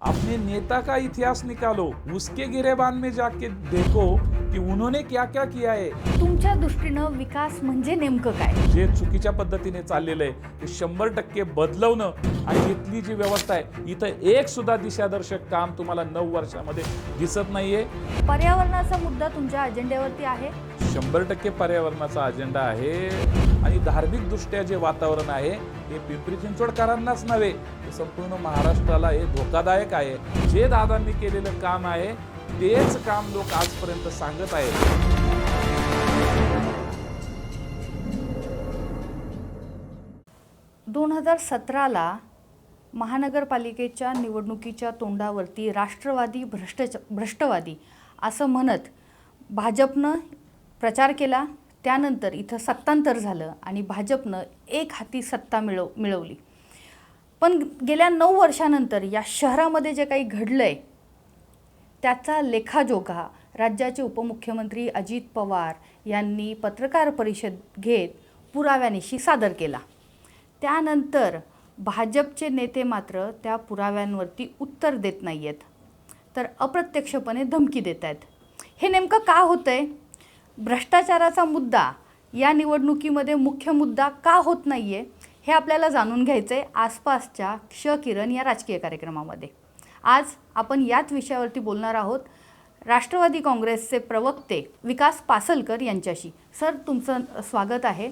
अपने नेता का इतिहास निकालो, उसके गिरेबान में जाके देखो की उन्होंने क्या क्या किया है। तुमच्या दृष्टीनं विकास म्हणजे नेमकं काय? जे चुकीच्या पद्धतीने चाललेलं आहे ते 100% बदलवणं आणि इथली जी व्यवस्था आहे इथं एक सुद्धा दिशादर्शक काम तुम्हाला 9 वर्षामध्ये दिसत नाहीये. पर्यावरणाचा मुद्दा तुमच्या अजेंड्यावरती आहे? 100% पर्यावरणाचा अजेंडा आहे आणि धार्मिक दृष्ट्या जे वातावरण आहे हे पिंपरी चिंचवडकरांनाच नव्हे तर संपूर्ण महाराष्ट्राला हे धोकादायक आहे. जे दादांनी केलेलं काम आहे तेच काम लोक आजपर्यंत सांगत आहेत. 2017ला महानगरपालिकेच्या निवडणुकीच्या तोंडावरती राष्ट्रवादी भ्रष्टवादी असं म्हणत भाजपनं प्रचार केला. त्यानंतर इथं सत्तांतर झालं आणि भाजपनं एक हाती सत्ता मिळवली. पण गेल्या 9 वर्षानंतर या शहरामध्ये जे काही घडलंय त्याचा लेखाजोखा राज्याचे उपमुख्यमंत्री अजित पवार यांनी पत्रकार परिषद घेत पुराव्यानिशी सादर केला. त्यानंतर भाजपचे नेते मात्र त्या पुराव्यांवरती उत्तर देत नाही आहेत, तर अप्रत्यक्षपणे धमकी देत आहेत. हे नेमकं का होतंय? भ्रष्टाचाराचा मुद्दा या निवडणुकीमध्ये मुख्य मुद्दा का होत नाही आहे हे आपल्याला जाणून घ्यायचं आहे आसपासच्या क्षकिरण या राजकीय कार्यक्रमामध्ये. आज आपण याच विषयावरती बोलणार आहोत राष्ट्रवादी काँग्रेसचे प्रवक्ते विकास पासलकर यांच्याशी. सर, तुमचं स्वागत आहे.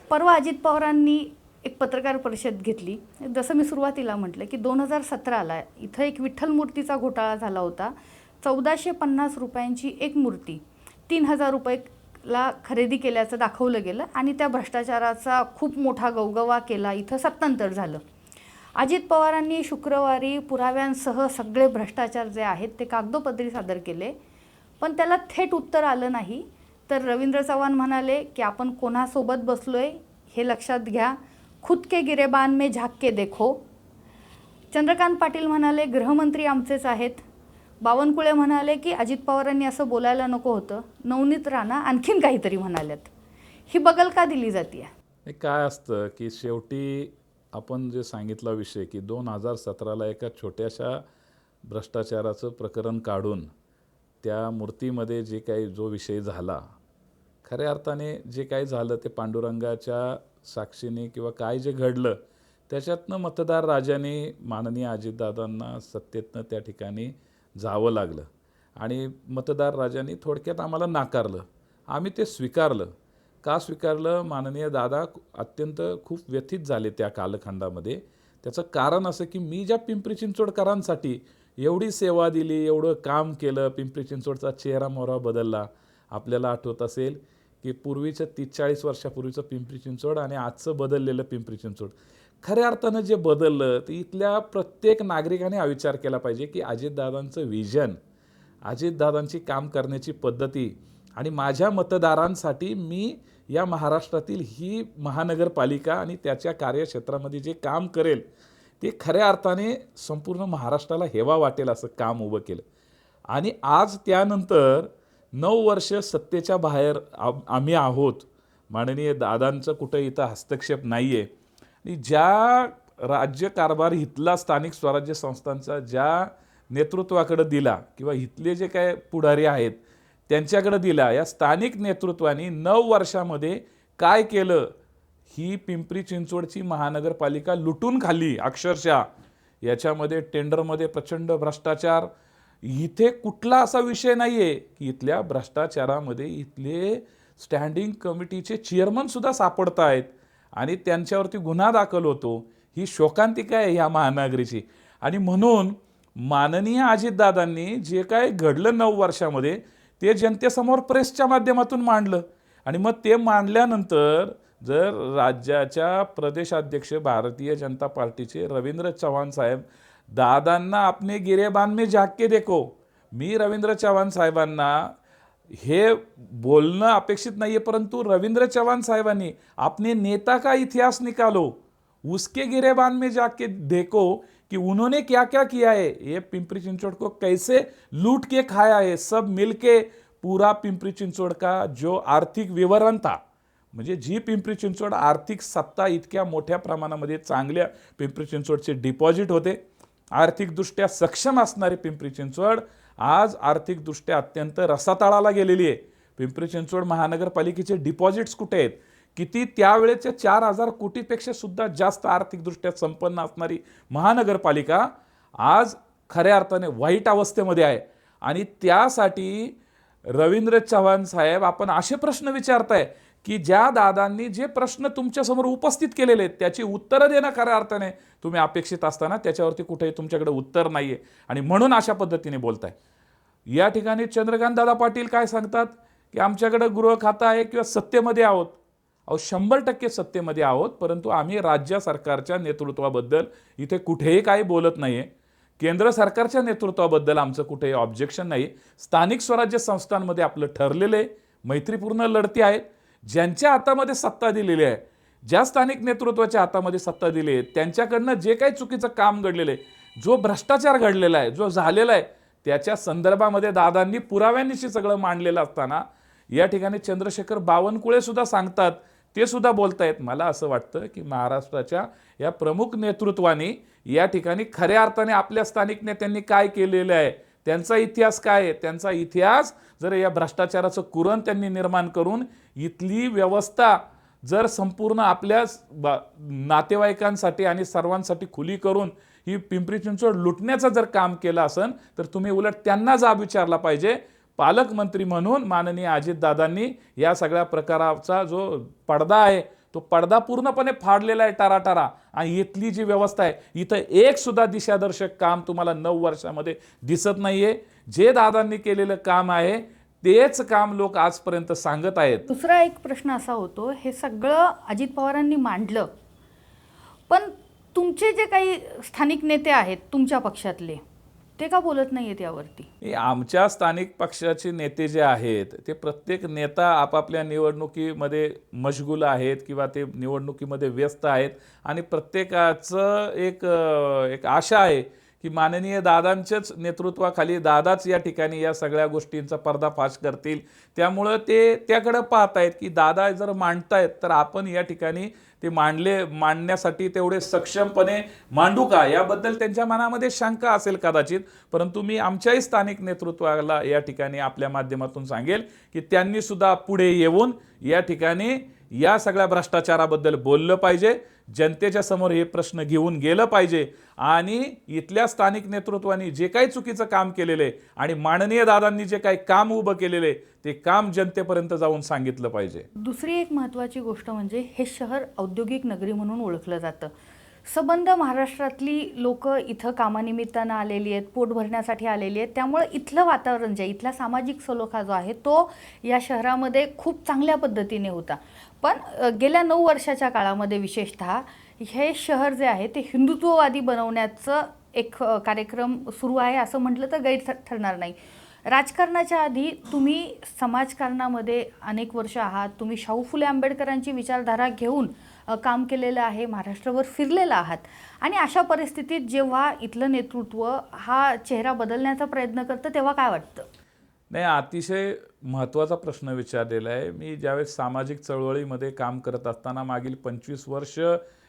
परवा अजित पवारांनी एक पत्रकार परिषद घेतली. जसं मी सुरुवातीला म्हटलं की 2017ला इथं एक विठ्ठल मूर्तीचा घोटाळा झाला होता. 1450 रुपयांची एक मूर्ती 3000 रुपयाला खरेदी केल्याचं दाखवलं गेलं आणि त्या भ्रष्टाचाराचा खूप मोठा गवगवा केला. इथं सत्तांतर झालं. अजित पवारांनी शुक्रवारी पुराव्यांसह सगळे भ्रष्टाचार जे आहेत ते कागदोपत्री सादर केले, पण त्याला थेट उत्तर आलं नाही. तर रवींद्र चव्हाण म्हणाले की आपण कोणासोबत बसलोय हे लक्षात घ्या, खुद के गिरेबान में झाक के देखो. चंद्रकांत पाटील म्हणाले गृहमंत्री आमचेच आहेत. बावनकुळे म्हणाले की अजित पवारांनी असं बोलायला नको होतं. नवनीत राणा आणखीन काहीतरी म्हणाल्यात. ही बगल का दिली जाते? हे काय असतं की शेवटी आपण जे सांगितला विषय की 2017ला एका छोट्याशा भ्रष्टाचाराचं प्रकरण काढून त्या मूर्तीमध्ये जे काही जो विषय झाला, खऱ्या अर्थाने जे काही झालं ते पांडुरंगाच्या साक्षीने किंवा काय जे घडलं त्याच्यातनं मतदार राजाने माननीय अजितदादांना सत्तेतनं त्या ठिकाणी जावं लागलं आणि मतदार राजांनी थोडक्यात आम्हाला नाकारलं. आम्ही ते स्वीकारलं. का स्वीकारलं? माननीय दादा अत्यंत खूप व्यथित झाले त्या कालखंडामध्ये. त्याचं कारण असं की मी ज्या पिंपरी चिंचवडकरांसाठी एवढी सेवा दिली, एवढं काम केलं, पिंपरी चिंचवडचा चेहरा मोहरा बदलला. आपल्याला आठवत असेल की पूर्वीचं 30-40 वर्षापूर्वीचं पिंपरी चिंचवड आणि आजचं बदललेलं पिंपरी चिंचवड, खऱ्या अर्थानं जे बदललं ते इथल्या प्रत्येक नागरिकाने हा विचार केला पाहिजे की अजितदादांचं विजन, अजितदादांची काम करण्याची पद्धती आणि माझ्या मतदारांसाठी मी या महाराष्ट्रातील ही महानगरपालिका आणि त्याच्या कार्यक्षेत्रामध्ये जे काम करेल ते खऱ्या अर्थाने संपूर्ण महाराष्ट्राला हेवा वाटेल असं काम उभं केलं. आणि आज त्यानंतर 9 वर्ष सत्तेच्या बाहेर आम्ही आहोत. माननीय दादांचं कुठं इथं हस्तक्षेप नाही आहे. आणि ज्या राज्यकारभार इथला स्थानिक स्वराज्य संस्थांचा ज्या नेतृत्वाकडे दिला किंवा इथले जे काय पुढारी आहेत त्यांच्याकडे दिला, या स्थानिक नेतृत्वाने 9 वर्षामध्ये काय केलं? ही पिंपरी चिंचवडची महानगरपालिका लुटून खाल्ली अक्षरशः. याच्यामध्ये टेंडरमध्ये प्रचंड भ्रष्टाचार. इथे कुठला असा विषय नाही आहे की इथल्या भ्रष्टाचारामध्ये इथले स्टँडिंग कमिटीचे चेअरमनसुद्धा सापडत आहेत आणि त्यांच्यावरती गुन्हा दाखल होतो. ही शोकांतिका आहे ह्या महानगरीची. आणि म्हणून माननीय अजितदादांनी जे काय घडलं 9 वर्षामध्ये ते जनतेसमोर प्रेसच्या माध्यमातून मांडलं. आणि मग ते मांडल्यानंतर जर राज्याच्या प्रदेशाध्यक्ष भारतीय जनता पार्टीचे रवींद्र चव्हाण साहेब दादांना अपने गिरेबान में झाक के देखो, मी रवींद्र चव्हाण साहेबांना हे बोलणं अपेक्षित नाही आहे, परंतु रवींद्र चव्हाण साहेबांनी अपने नेता का इतिहास निकालो, उसके गिरेबान में जाके देखो कि उन्होंने क्या क्या किया है, ये पिंपरी चिंचवड को कैसे लूट के खाया है. सब मिलके पूरा पिंपरी चिंचवड का जो आर्थिक विवरण था, म्हणजे जी पिंपरी चिंचवड आर्थिक सत्ता इतक्या मोठ्या प्रमाणामध्ये चांगल्या पिंपरी चिंचवडचे डिपॉझिट होते आर्थिकदृष्ट्या सक्षम असणारी पिंपरी चिंचवड आज आर्थिकदृष्ट्या अत्यंत रसातळाला गेलेली आहे. पिंपरी चिंचवड महानगरपालिकेचे डिपॉझिट्स कुठे आहेत? किती त्यावेळेच्या 4,000 कोटीपेक्षा सुद्धा जास्त आर्थिकदृष्ट्या संपन्न असणारी महानगरपालिका आज खऱ्या अर्थाने वाईट अवस्थेमध्ये आहे. आणि त्यासाठी रवींद्र चव्हाण साहेब आपण असे प्रश्न विचारताय की ज्या दादांनी जे प्रश्न तुमच्यासमोर उपस्थित केलेले आहेत त्याची उत्तरं देणं खऱ्या अर्थाने तुम्ही अपेक्षित असताना त्याच्यावरती कुठेही तुमच्याकडे उत्तर नाही आहे आणि म्हणून अशा पद्धतीने बोलताय. या ठिकाणी चंद्रकांत दादा पाटील काय सांगतात की आमच्याकडे गृह खातं आहे किंवा सत्तेमध्ये आहोत. 100% सत्तेमध्ये आहोत, परंतु आम्ही राज्य सरकारच्या नेतृत्वाबद्दल इथे कुठेही काही बोलत नाही आहे. केंद्र सरकारच्या नेतृत्वाबद्दल आमचं कुठेही ऑब्जेक्शन नाही. स्थानिक स्वराज्य संस्थांमध्ये आपलं ठरलेले मैत्रीपूर्ण लढती आहेत. ज्यांच्या हातामध्ये सत्ता दिलेली आहे, ज्या स्थानिक नेतृत्वाच्या हातामध्ये सत्ता दिली आहे, त्यांच्याकडनं जे काही चुकीचं काम घडलेलं आहे, जो भ्रष्टाचार घडलेला आहे, जो झालेला आहे, त्याच्या संदर्भामध्ये दादांनी पुराव्यांनिशी सगळं मांडलेलं असताना या ठिकाणी चंद्रशेखर बावनकुळे सुद्धा सांगतात, ते सुद्धा बोलतायत. मला असं वाटतं की महाराष्ट्राच्या या प्रमुख नेतृत्वाने या ठिकाणी खऱ्या अर्थाने आपल्या स्थानिक नेत्यांनी काय केलेलं आहे, त्यांचा इतिहास काय आहे, त्यांचा इतिहास जर या भ्रष्टाचाराचं कुरण त्यांनी निर्माण करून इथली व्यवस्था जर संपूर्ण आपल्या नातेवाईकांसाठी आणि सर्वांसाठी खुली करून ही पिंपरी चिंचवड लुटण्याचं जर काम केलं असेल तर तुम्ही उलट त्यांना जाब विचारला पाहिजे. पालकमंत्री म्हणून माननीय अजितदादांनी या सगळ्या प्रकाराचा जो पडदा आहे तो पडदा पूर्णपणे फाडलेला आहे टाराटारा. आणि इथली जी व्यवस्था आहे इथं एक सुद्धा दिशादर्शक काम तुम्हाला 9 वर्षामध्ये दिसत नाहीये. जे दादांनी केलेलं काम आहे तेच काम लोक आजपर्यंत सांगत आहेत. दुसरा एक प्रश्न असा होतो, हे सगळं अजित पवारांनी मांडलं, पण तुमचे जे काही स्थानिक नेते आहेत तुमच्या पक्षातले ते का बोलत नाही आहेत यावरती? आमच्या स्थानिक पक्षाचे नेते जे आहेत ते प्रत्येक नेता आपापल्या निवडणुकीमध्ये मशगूल आहेत किंवा ते निवडणुकीमध्ये व्यस्त आहेत आणि प्रत्येकाचं एक आशा आहे की माननीय दादांच्याच नेतृत्वाखाली दादाच या ठिकाणी या सगळ्या गोष्टींचा पर्दाफाश करतील. त्यामुळं ते त्याकडे पाहत आहेत की दादा जर मांडतायत तर आपण या ठिकाणी ते मांडण्यासाठी तेवढे सक्षमपणे मांडू का, याबद्दल त्यांच्या मनामध्ये शंका असेल कदाचित. परंतु मी आमच्याही स्थानिक नेतृत्वाला या ठिकाणी आपल्या माध्यमातून सांगेल की त्यांनी सुद्धा पुढे येऊन या ठिकाणी या सगळ्या भ्रष्टाचाराबद्दल बोललं पाहिजे, जनतेच्या समोर हे प्रश्न घेऊन गेलं पाहिजे आणि इथल्या स्थानिक नेतृत्वाने जे काही चुकीचं काम केलेलं आहे आणि माननीय दादांनी जे काही काम उभं केलेलं आहे ते काम जनतेपर्यंत जाऊन सांगितलं पाहिजे. दुसरी एक महत्त्वाची गोष्ट म्हणजे हे शहर औद्योगिक नगरी म्हणून ओळखलं जातं. सबंध महाराष्ट्रातली लोक इथं कामानिमित्तानं आलेली आहेत, पोट भरण्यासाठी आलेली आहेत. त्यामुळे इथलं वातावरण जे इथला सामाजिक सलोखा जो आहे तो या शहरामध्ये खूप चांगल्या पद्धतीने होता. पण गेल्या 9 वर्षाच्या काळामध्ये विशेषतः हे शहर जे आहे ते हिंदुत्ववादी बनवण्याचं एक कार्यक्रम सुरू आहे असं म्हटलं तर गैर ठरणार नाही. राजकारणाच्या आधी तुम्ही समाजकारणामध्ये अनेक वर्ष आहात. तुम्ही शाहू फुले आंबेडकरांची विचारधारा घेऊन काम केलेलं आहे, महाराष्ट्रावर फिरलेला आहात. आणि अशा परिस्थितीत जेव्हा इथलं नेतृत्व हा चेहरा बदलण्याचा प्रयत्न करतं तेव्हा काय वाटतं? नाही, अतिशय महत्त्वाचा प्रश्न विचारलेला आहे. मी ज्यावेळेस सामाजिक चळवळीमध्ये काम करत असताना मागील 25 वर्ष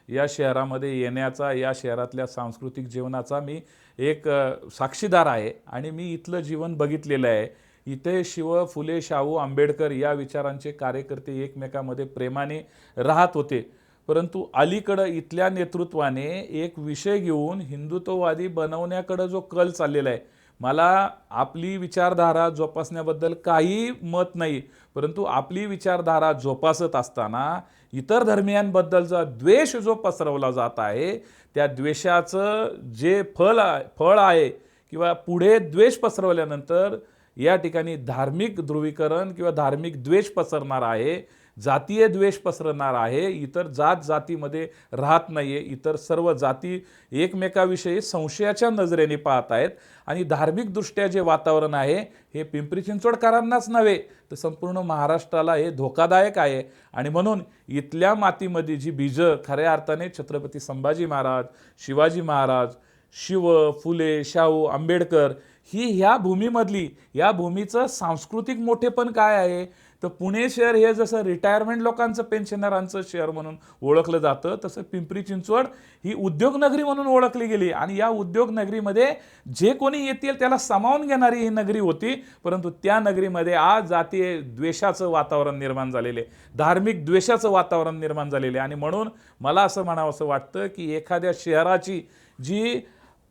या शहरामध्ये येण्याचा, या शहरातल्या सांस्कृतिक जीवनाचा मी एक साक्षीदार आहे आणि मी इथलं जीवन बघितलेलं आहे. इथे शिव फुले शाहू आंबेडकर या विचारांचे कार्यकर्ते एकमेकामध्ये प्रेमाने राहत होते. परंतु अलीकडं इथल्या नेतृत्वाने एक विषय घेऊन हिंदुत्ववादी बनवण्याकडं जो कल चाललेला आहे, मला आपली विचारधारा जोपासण्याबद्दल काही मत नाही, परंतु आपली विचारधारा जोपासत असताना इतर धर्मियांबद्दलचा द्वेष जो पसरवला जात आहे त्या द्वेषाचं जे फळ आहे किंवा पुढे द्वेष पसरवल्यानंतर या ठिकाणी धार्मिक ध्रुवीकरण किंवा धार्मिक द्वेष पसरणार आहे, जातीय द्वेष पसरणार आहे. इतर जातीमध्ये राहत नाही आहे. इतर सर्व जाती एकमेकाविषयी संशयाच्या नजरेने पाहत आहेत आणि धार्मिकदृष्ट्या जे वातावरण आहे हे पिंपरी चिंचवडकरांनाच नव्हे तर संपूर्ण महाराष्ट्राला हे धोकादायक आहे. आणि म्हणून इथल्या मातीमध्ये जी बीजं खऱ्या अर्थाने छत्रपती संभाजी महाराज, शिवाजी महाराज, शिव फुले शाहू आंबेडकर ही ह्या भूमीमधली, या भूमीचं सांस्कृतिक मोठेपण काय आहे, तर पुणे शहर हे जसं रिटायरमेंट लोकांचं पेन्शनरांचं शहर म्हणून ओळखलं जातं, तसं पिंपरी चिंचवड ही उद्योगनगरी म्हणून ओळखली गेली. आणि या उद्योगनगरीमध्ये जे कोणी येतील त्याला सामावून घेणारी ही नगरी होती. परंतु त्या नगरीमध्ये आज जातीय द्वेषाचं वातावरण निर्माण झालेले, धार्मिक द्वेषाचं वातावरण निर्माण झालेले. आणि म्हणून मला असं म्हणावंसं वाटतं की एखाद्या शहराची जी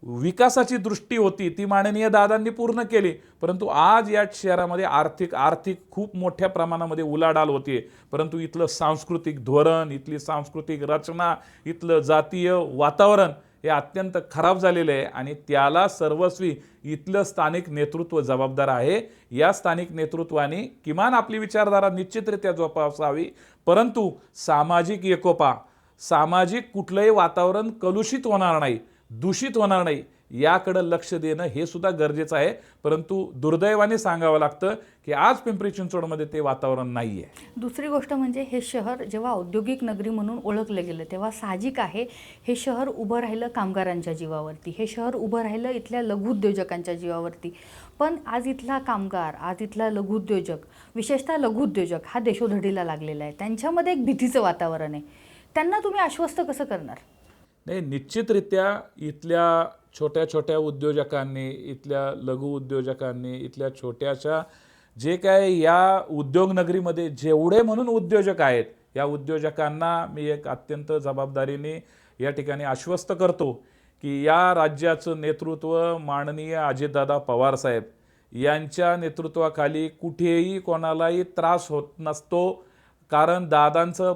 विकासाची दृष्टी होती ती माननीय दादांनी पूर्ण केली, परंतु आज या शहरामध्ये आर्थिक खूप मोठ्या प्रमाणामध्ये उलाढाल होती. परंतु इथलं सांस्कृतिक धोरण, इथली सांस्कृतिक रचना, इथलं जातीय वातावरण हे अत्यंत खराब झालेलं आहे. आणि त्याला सर्वस्वी इथलं स्थानिक नेतृत्व जबाबदार आहे. या स्थानिक नेतृत्वाने किमान आपली विचारधारा निश्चितरित्या जोपासावी, परंतु सामाजिक एकोपा, सामाजिक कुठलंही वातावरण कलुषित होणार नाही, दूषित होणार नाही, याकडे लक्ष देणं हे सुद्धा गरजेचं आहे. परंतु दुर्दैवाने सांगावं लागतं की आज पिंपरी चिंचवडमध्ये ते वातावरण नाही आहे. दुसरी गोष्ट म्हणजे हे शहर जेव्हा औद्योगिक नगरी म्हणून ओळखलं गेलं तेव्हा साहजिक आहे हे शहर उभं राहिलं कामगारांच्या जीवावरती, हे शहर उभं राहिलं इथल्या लघुउद्योजकांच्या जीवावरती. पण आज इथला कामगार, आज इथला लघुउद्योजक, विशेषतः लघुउद्योजक हा देशोधडीला लागलेला आहे. त्यांच्यामध्ये एक भीतीचं वातावरण आहे. त्यांना तुम्ही आश्वस्त कसं करणार? नाही, निश्चितरित्या इथल्या छोट्या छोट्या उद्योजकांनी, इथल्या लघु उद्योजकांनी, इथल्या छोट्याशा जे काय या उद्योगनगरीमध्ये जेवढे म्हणून उद्योजक आहेत, या उद्योजकांना मी एक अत्यंत जबाबदारीने या ठिकाणी आश्वस्त करतो की या राज्याचं नेतृत्व माननीय अजितदादा पवार साहेब यांच्या नेतृत्वाखाली कुठेही कोणालाही त्रास होत नसतो. कारण दादांचं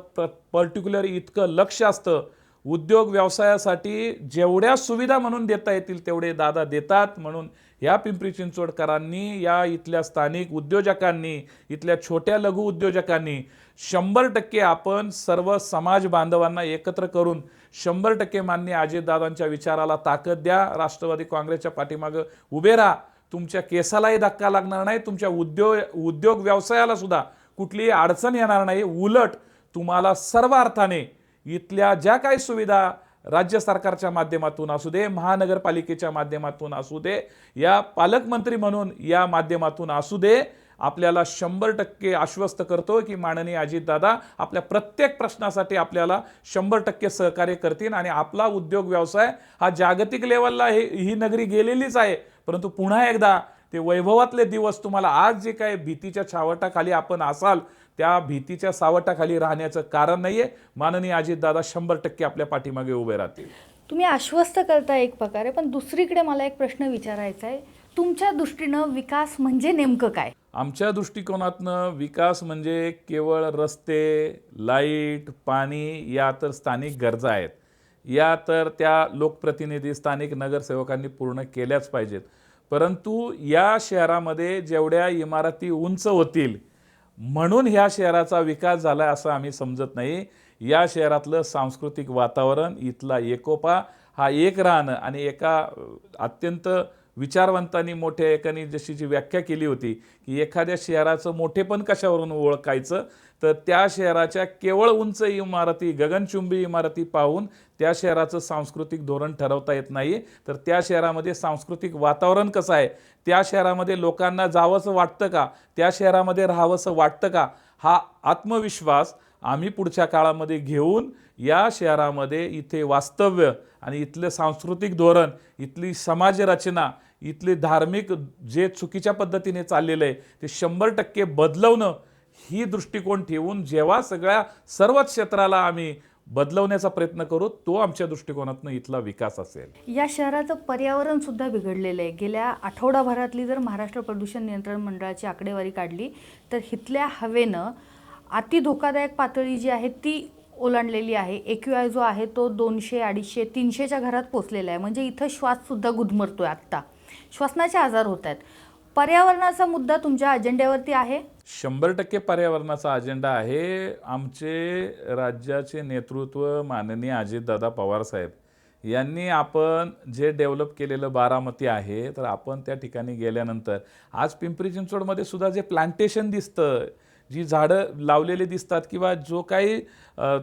पर्टिक्युलर इतकं लक्ष असतं. उद्योग व्यवसायासाठी जेवढ्या सुविधा म्हणून देता येतील तेवढे दादा देतात. म्हणून या पिंपरी चिंचवडकरांनी, या इथल्या स्थानिक उद्योजकांनी, इथल्या छोट्या लघु उद्योजकांनी 100% आपण सर्व समाज बांधवांना एकत्र करून 100% माननीय अजितदादांच्या विचाराला ताकद द्या. राष्ट्रवादी काँग्रेसच्या पाठीमागं उभे राहा. तुमच्या केसालाही धक्का लागणार नाही, तुमच्या उद्योग व्यवसायाला सुद्धा कुठलीही अडचण येणार नाही. उलट तुम्हाला सर्व अर्थाने इथल्या ज्या काही सुविधा राज्य सरकारच्या माध्यमातून असू दे, महानगरपालिकेच्या माध्यमातून असू दे, या पालकमंत्री म्हणून या माध्यमातून असू दे, आपल्याला 100% आश्वस्त करतो की माननीय अजितदादा आपल्या प्रत्येक प्रश्नासाठी आपल्याला 100% सहकार्य करतील. आणि आपला उद्योग व्यवसाय हा जागतिक लेवलला ही नगरी गेलेलीच आहे. परंतु पुन्हा एकदा ते वैभवातले दिवस तुम्हाला आज जे काय भीतीच्या छावटाखाली आपण असाल त्या भीतीच्या सावटाखाली राहण्याचं कारण नाहीये. माननीय अजितदादा 100% आपल्या पाठीमागे उभे राहतील. तुम्ही आश्वस्त करता एक प्रकारे, पण दुसरीकडे मला एक प्रश्न विचारायचा आहे. तुमच्या दृष्टीनं विकास म्हणजे नेमकं काय? आमच्या दृष्टिकोनातनं विकास म्हणजे केवळ रस्ते, लाईट, पाणी या तर स्थानिक गरजा आहेत. या तर त्या लोकप्रतिनिधी, स्थानिक नगरसेवकांनी पूर्ण केल्याच पाहिजेत. परंतु या शहरामध्ये जेवढ्या इमारती उंच होतील म्हणून ह्या शहराचा विकास झाला असं आम्ही समजत नाही. या शहरातलं सांस्कृतिक वातावरण, इथला एकोपा, हा एक राहणं आणि एका अत्यंत विचारवंतांनी मोठ्या एकाने जशी जी व्याख्या केली होती की एखाद्या शहराचं मोठेपण कशावरून ओळखायचं, तर त्या शहराच्या केवळ उंच इमारती, गगनचुंबी इमारती पाहून त्या शहराचं सांस्कृतिक धोरण ठरवता येत नाही. तर त्या शहरामध्ये सांस्कृतिक वातावरण कसं आहे, त्या शहरामध्ये लोकांना जावंसं वाटतं का, त्या शहरामध्ये राहावंसं वाटतं का, हा आत्मविश्वास आम्ही पुढच्या काळामध्ये घेऊन या शहरामध्ये इथे वास्तव्य आणि इथलं सांस्कृतिक धोरण, इथली समाजरचना, इथले धार्मिक जे चुकीच्या पद्धतीने चाललेलं आहे ते 100% बदलवणं ही दृष्टिकोन ठेवून जेव्हा सर्वच क्षेत्राला आम्ही बदलवण्याचा प्रयत्न करू, तो आमच्या दृष्टिकोनातून इथला विकास असेल. या शहराचं पर्यावरण सुद्धा बिघडलेलं आहे. गेल्या आठवडाभरातली जर महाराष्ट्र प्रदूषण नियंत्रण मंडळाची आकडेवारी काढली तर इथल्या हवेनं अति धोकादायक पातळी जी आहे ती ओलांडलेली आहे. AQI जो आहे तो 200, 250, 300च्या घरात पोचलेला आहे. म्हणजे इथं श्वाससुद्धा गुदमरतोय. आत्ता श्वसनाचे आजार होत आहेत. पर्यावरणाचा मुद्दा तुमच्या अजेंड्यावरती आहे? 100% पर्यावरणाचा अजेंडा आहे. आमचे राज्याचे नेतृत्व माननीय अजितदादा पवार साहेब यांनी आपण जे डेव्हलप केलेलं बारामती आहे, तर आपण त्या ठिकाणी गेल्यानंतर आज पिंपरी चिंचवडमध्ये सुद्धा जे प्लांटेशन दिसतं, जी झाडं लावलेली दिसतात किंवा जो काही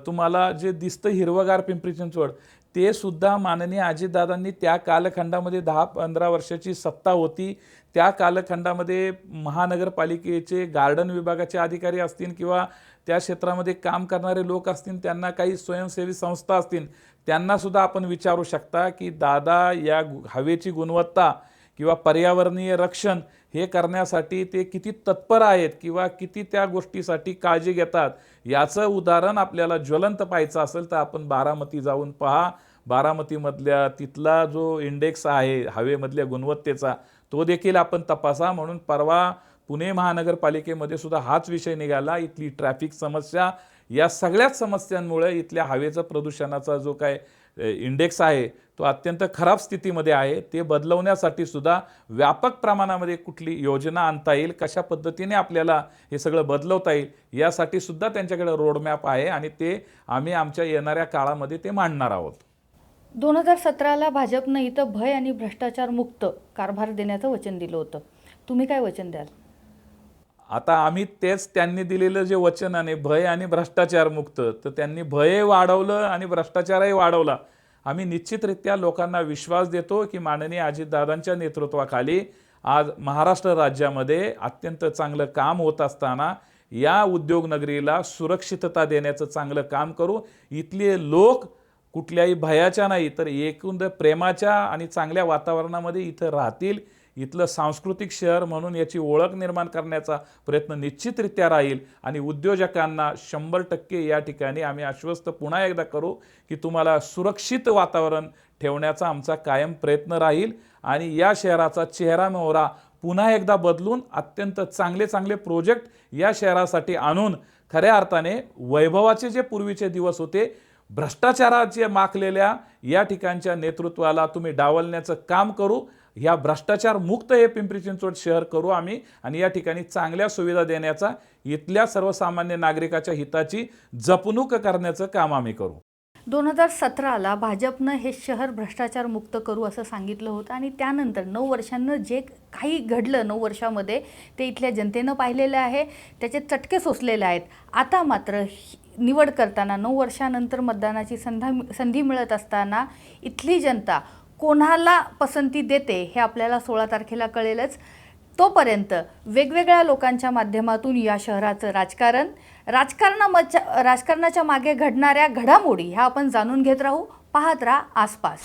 तुम्हाला जे दिसतं हिरवगार पिंपरी चिंचवड, ते सुद्धा माननीय अजितदादांनी त्या कालखंडामध्ये 10-15 वर्षाची सत्ता होती, त्या कालखंडामध्ये महानगरपालिकेचे गार्डन विभागाचे अधिकारी असतील किंवा त्या क्षेत्रामध्ये काम करणारे लोक असतील, त्यांना काही स्वयंसेवी संस्था असतील, त्यांनासुद्धा आपण विचारू शकता की दादा या हवेची गुणवत्ता किंवा पर्यावरणीय रक्षण हे करण्यासाठी ते किती तत्पर आहेत किंवा किती त्या गोष्टीसाठी काळजी घेतात. याचं उदाहरण आपल्याला ज्वलंत पाहायचं असेल तर आपण बारामती जाऊन पहा. बारामतीमधल्या तिथला जो इंडेक्स आहे हवेमधल्या गुणवत्तेचा, तो देखील आपण तपासा. म्हणून परवा पुणे महानगरपालिकेमध्ये सुद्धा हाच विषय निघाला. इथली ट्रॅफिक समस्या, या सगळ्याच समस्यांमुळे इथल्या हवेचं प्रदूषणाचा जो काय इंडेक्स आहे तो अत्यंत खराब स्थितीमध्ये आहे. ते बदलवण्यासाठी सुद्धा व्यापक प्रमाणामध्ये कुठली योजना आणता येईल, कशा पद्धतीने आपल्याला हे सगळं बदलवता येईल, यासाठी सुद्धा त्यांच्याकडे रोडमॅप आहे आणि ते आम्ही आमच्या येणाऱ्या काळामध्ये ते मांडणार आहोत. 2017ला भाजपनं इथं भय आणि भ्रष्टाचार मुक्त कारभार देण्याचं वचन दिलं होतं. तुम्ही काय वचन द्याल? आता आम्ही तेच त्यांनी दिलेलं जे वचन आहे भय आणि भ्रष्टाचार मुक्त, तर त्यांनी भय वाढवलं आणि भ्रष्टाचारही वाढवला. आम्ही निश्चितरित्या लोकांना विश्वास देतो की माननीय अजितदादांच्या नेतृत्वाखाली आज महाराष्ट्र राज्यामध्ये अत्यंत चांगलं काम होत असताना या उद्योगनगरीला सुरक्षितता देण्याचं चांगलं काम करू. इथले लोक कुठल्याही भयाच्या नाही तर एकूण प्रेमाच्या आणि चांगल्या वातावरणामध्ये इथं राहतील. इथलं सांस्कृतिक शहर म्हणून याची ओळख निर्माण करण्याचा प्रयत्न निश्चितरित्या राहील आणि उद्योजकांना 100% या ठिकाणी आम्ही आश्वस्त पुन्हा एकदा करू की तुम्हाला सुरक्षित वातावरण ठेवण्याचा आमचा कायम प्रयत्न राहील आणि या शहराचा चेहरा मोहरा पुन्हा एकदा बदलून अत्यंत चांगले चांगले प्रोजेक्ट या शहरासाठी आणून खऱ्या अर्थाने वैभवाचे जे पूर्वीचे दिवस होते, भ्रष्टाचाराचे माखलेल्या या ठिकाणच्या नेतृत्वाला तुम्ही डावलण्याचं काम करू. ह्या भ्रष्टाचार मुक्त हे पिंपरी चिंचवड शहर करू आम्ही आणि या ठिकाणी चांगल्या सुविधा देण्याचा, इथल्या सर्वसामान्य नागरिकाच्या हिताची जपणूक करण्याचं काम आम्ही करू. 2017ला भाजपनं हे शहर भ्रष्टाचार मुक्त करू असं सांगितलं होतं आणि त्यानंतर 9 वर्षांनं जे काही घडलं 9 वर्षामध्ये ते इथल्या जनतेनं पाहिलेलं आहे, त्याचे चटके सोसलेले आहेत. आता मात्र निवड करताना 9 वर्षानंतर मतदानाची संधी मिळत असताना इथली जनता कोणाला पसंती देते हे आपल्याला 16 तारखेला कळेलच. तोपर्यंत वेगवेगळ्या लोकांच्या माध्यमातून या शहराचं राजकारणाच्या मागे घडणाऱ्या घडामोडी ह्या आपण जाणून घेत राहू. पाहत राहा आसपास.